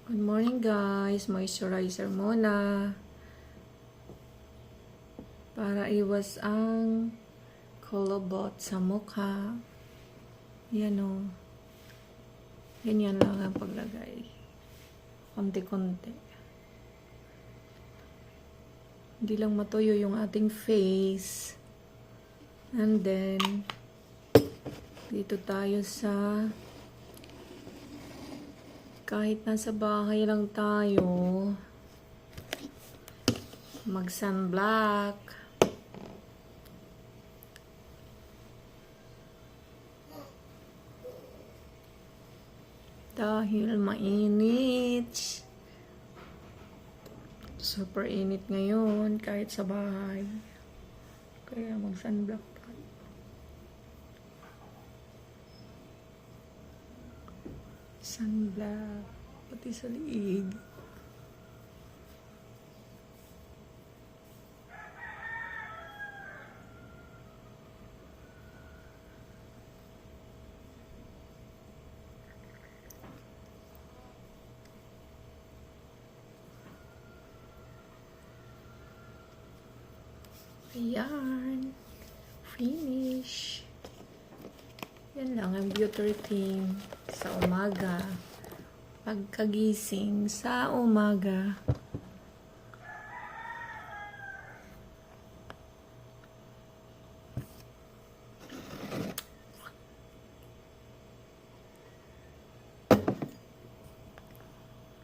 Good morning guys, moisturizer muna para iwas ang kulubot sa mukha. Yan o. Ganyan lang ang paglagay. Konti-konti. Hindi lang matuyo yung ating face. And then, dito tayo sa kahit nasa bahay lang tayo, mag-sunblock. Dahil mainit. Super init ngayon kahit sa bahay. Kaya mag-sunblock tayo. Sunblock, pati sa liig. Ayan, finish. Yan lang ang beauty routine sa umaga. Pagkagising sa umaga.